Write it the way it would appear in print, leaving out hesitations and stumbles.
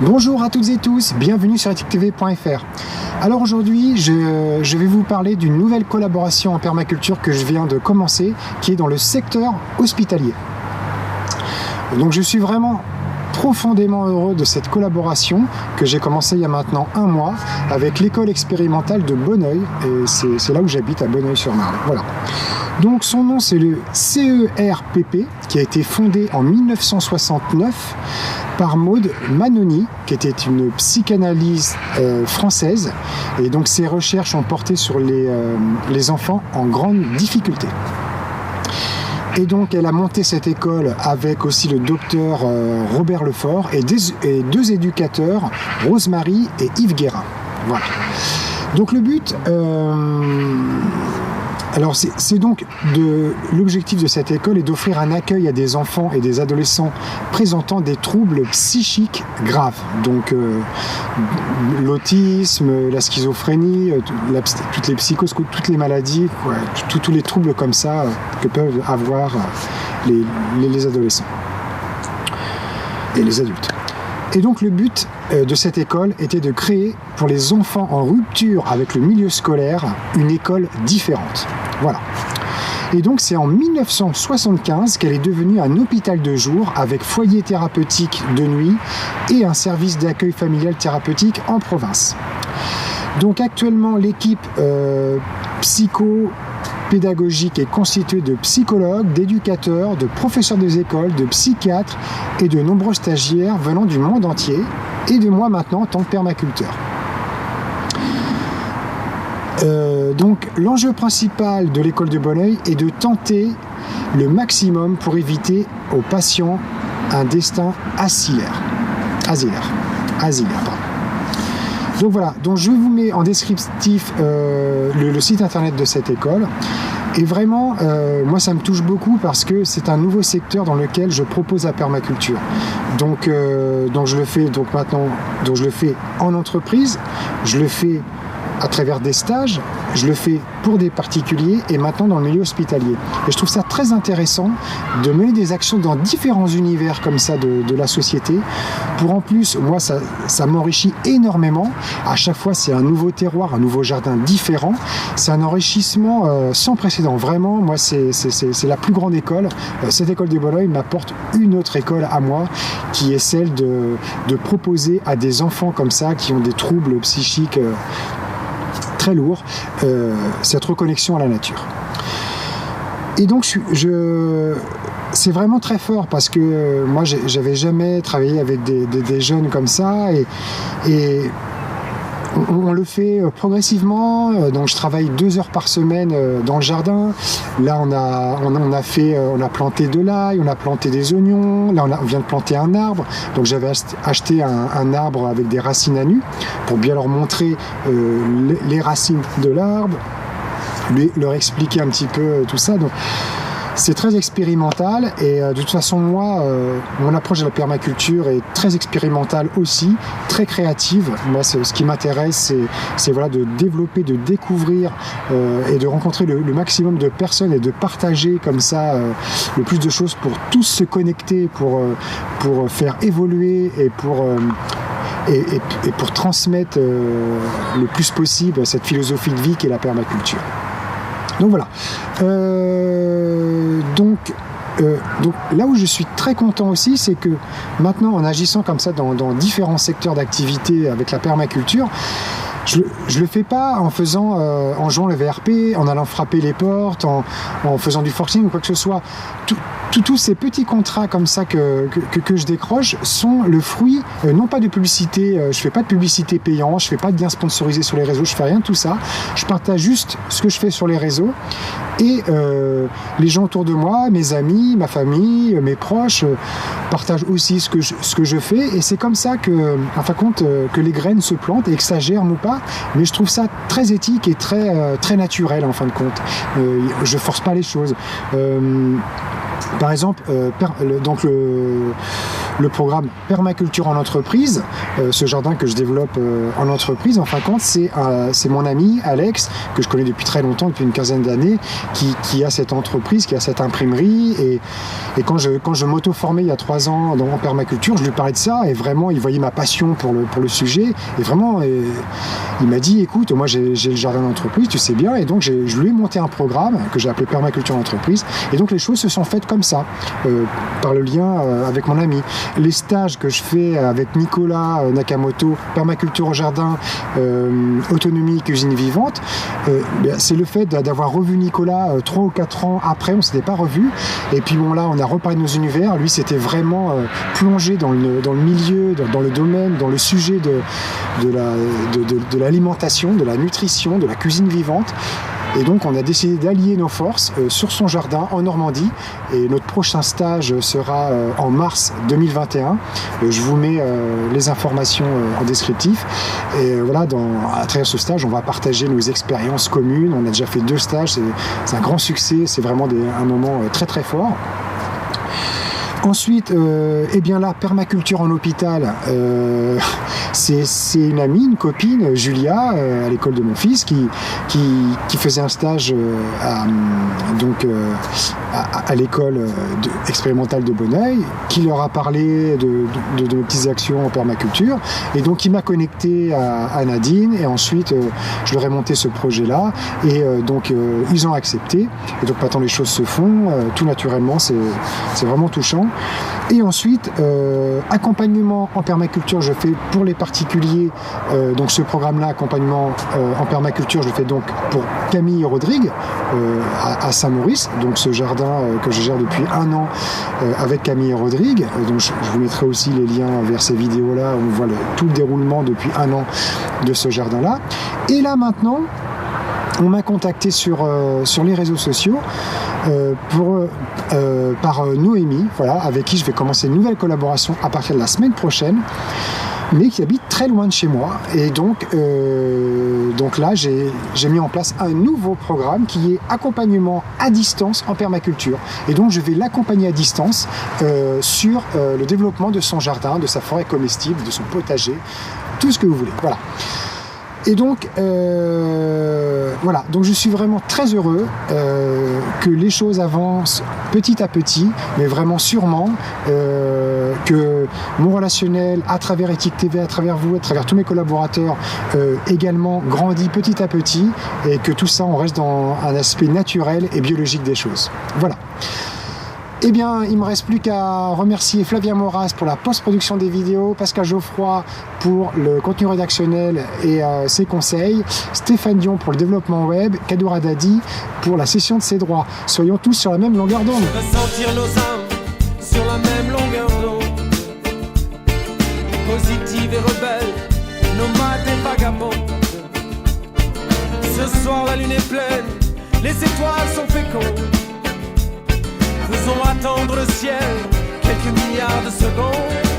Bonjour à toutes et tous, bienvenue sur ethictv.fr. Alors aujourd'hui, je vais vous parler d'une nouvelle collaboration en permaculture que je viens de commencer, qui est dans le secteur hospitalier. Donc je suis vraiment profondément heureux de cette collaboration que j'ai commencé il y a maintenant un mois avec l'école expérimentale de Bonneuil, et c'est là où j'habite, à Bonneuil-sur-Marne. Voilà. Donc son nom, c'est le CERPP, qui a été fondé en 1969 par Maud Manoni, qui était une psychanalyste française, et donc ses recherches ont porté sur les enfants en grande difficulté. Et donc elle a monté cette école avec aussi le docteur Robert Lefort et deux éducateurs, Rosemary et Yves Guérin. Voilà. Donc le but, alors c'est donc l'objectif de cette école est d'offrir un accueil à des enfants et des adolescents présentant des troubles psychiques graves. Donc l'autisme, la schizophrénie, toutes les psychoses, toutes les maladies, tous les troubles comme ça que peuvent avoir les adolescents et les adultes. Et donc le but de cette école était de créer pour les enfants en rupture avec le milieu scolaire une école différente. Voilà. Et donc c'est en 1975 qu'elle est devenue un hôpital de jour avec foyer thérapeutique de nuit et un service d'accueil familial thérapeutique en province. Donc actuellement l'équipe psycho-pédagogique est constituée de psychologues, d'éducateurs, de professeurs des écoles, de psychiatres et de nombreux stagiaires venant du monde entier et de moi maintenant en tant que permaculteur. Donc l'enjeu principal de l'école de Bonneuil est de tenter le maximum pour éviter aux patients un destin asilaire. Donc voilà, donc je vous mets en descriptif le site internet de cette école. Et vraiment, moi ça me touche beaucoup parce que c'est un nouveau secteur dans lequel je propose la permaculture. Donc je le fais en entreprise, je le fais à travers des stages, je le fais pour des particuliers et maintenant dans le milieu hospitalier. Et je trouve ça très intéressant de mener des actions dans différents univers comme ça de la société. Pour en plus, moi ça m'enrichit énormément. À chaque fois, c'est un nouveau terroir, un nouveau jardin différent. C'est un enrichissement sans précédent. Vraiment, moi c'est la plus grande école. Cette école de Bonneuil m'apporte une autre école à moi qui est celle de proposer à des enfants comme ça qui ont des troubles psychiques très lourd, cette reconnexion à la nature. Et donc c'est vraiment très fort parce que moi j'avais jamais travaillé avec des jeunes comme ça et on le fait progressivement. Donc je travaille 2 heures par semaine dans le jardin. Là on a planté de l'ail, on a planté des oignons. Là on vient de planter un arbre. Donc j'avais acheté un arbre avec des racines à nu pour bien leur montrer les racines de l'arbre, leur expliquer un petit peu tout ça. Donc c'est très expérimental et de toute façon moi mon approche de la permaculture est très expérimentale aussi, très créative. Moi ce qui m'intéresse c'est voilà, de développer, de découvrir et de rencontrer le maximum de personnes et de partager comme ça le plus de choses pour tous se connecter, pour faire évoluer et pour transmettre le plus possible cette philosophie de vie qu'est la permaculture. Donc voilà. Donc là où je suis très content aussi, c'est que maintenant, en agissant comme ça dans différents secteurs d'activité avec la permaculture, je le fais pas en jouant le VRP, en allant frapper les portes, en faisant du forcing ou quoi que ce soit. Tous ces petits contrats comme ça que je décroche sont le fruit, non pas de publicité, je fais pas de publicité payante, je fais pas de bien sponsorisé sur les réseaux, je fais rien de tout ça. Je partage juste ce que je fais sur les réseaux et les gens autour de moi, mes amis, ma famille, mes proches partagent aussi ce que je fais et c'est comme ça que, en fin de compte, que les graines se plantent et que ça germe ou pas. Mais je trouve ça très éthique et très naturel en fin de compte. Je force pas les choses. Par exemple, le programme Permaculture en entreprise, ce jardin que je développe en entreprise. En fin de compte, c'est mon ami Alex, que je connais depuis très longtemps, depuis une quinzaine d'années, qui a cette entreprise, qui a cette imprimerie. Et quand je m'auto-formais il y a 3 ans en permaculture, je lui parlais de ça et vraiment, il voyait ma passion pour le sujet. Et vraiment, il m'a dit, écoute, moi j'ai le jardin d'entreprise, tu sais bien. Et donc, je lui ai monté un programme que j'ai appelé Permaculture en entreprise. Et donc, les choses se sont faites comme ça, par le lien avec mon ami. Les stages que je fais avec Nicolas Nakamoto, Permaculture au jardin, autonomie, cuisine vivante, c'est le fait d'avoir revu Nicolas 3 ou 4 ans après, on ne s'était pas revu. Et puis bon, là, on a reparlé de nos univers. Lui, c'était vraiment plongé dans le milieu, dans le domaine, dans le sujet de l'alimentation, de la nutrition, de la cuisine vivante. Et donc on a décidé d'allier nos forces sur son jardin en Normandie, et notre prochain stage sera en mars 2021. Je vous mets les informations en descriptif. Et voilà, à travers ce stage, on va partager nos expériences communes. On a déjà fait 2 stages, c'est un grand succès, c'est vraiment un moment très très fort. Ensuite, eh bien là, permaculture en hôpital, c'est une amie, une copine, Julia, à l'école de mon fils, qui faisait un stage à l'école expérimentale de Bonneuil, qui leur a parlé de nos petites actions en permaculture, et donc il m'a connecté à Nadine, et ensuite je leur ai monté ce projet-là, et donc ils ont accepté, et donc maintenant les choses se font tout naturellement, c'est vraiment touchant. Et ensuite, accompagnement en permaculture, je fais pour les particuliers. Donc ce programme-là, accompagnement en permaculture, je le fais donc pour Camille Rodrigue à Saint-Maurice. Donc ce jardin que je gère depuis 1 an avec Camille Rodrigue. Donc je vous mettrai aussi les liens vers ces vidéos-là où on voit tout le déroulement depuis 1 an de ce jardin-là. Et là maintenant, on m'a contacté sur les réseaux sociaux par Noémie, voilà, avec qui je vais commencer une nouvelle collaboration à partir de la semaine prochaine, mais qui habite très loin de chez moi. Et donc là, j'ai mis en place un nouveau programme qui est accompagnement à distance en permaculture. Et donc, je vais l'accompagner à distance sur le développement de son jardin, de sa forêt comestible, de son potager, tout ce que vous voulez. Voilà. Et donc, voilà, donc je suis vraiment très heureux que les choses avancent petit à petit, mais vraiment sûrement, que mon relationnel à travers Ethique TV, à travers vous, à travers tous mes collaborateurs, également grandit petit à petit, et que tout ça, on reste dans un aspect naturel et biologique des choses. Voilà. Eh bien, il ne me reste plus qu'à remercier Flavien Moras pour la post-production des vidéos, Pascal Geoffroy pour le contenu rédactionnel et ses conseils, Stéphane Dion pour le développement web, Kadoura Dadi pour la cession de ses droits. Soyons tous sur la même longueur d'onde. Ressentir nos âmes sur la même longueur d'onde, positive et rebelle, nomades et vagabonds. Ce soir la lune est pleine, les étoiles sont fécondes. Faisons attendre le ciel quelques milliards de secondes.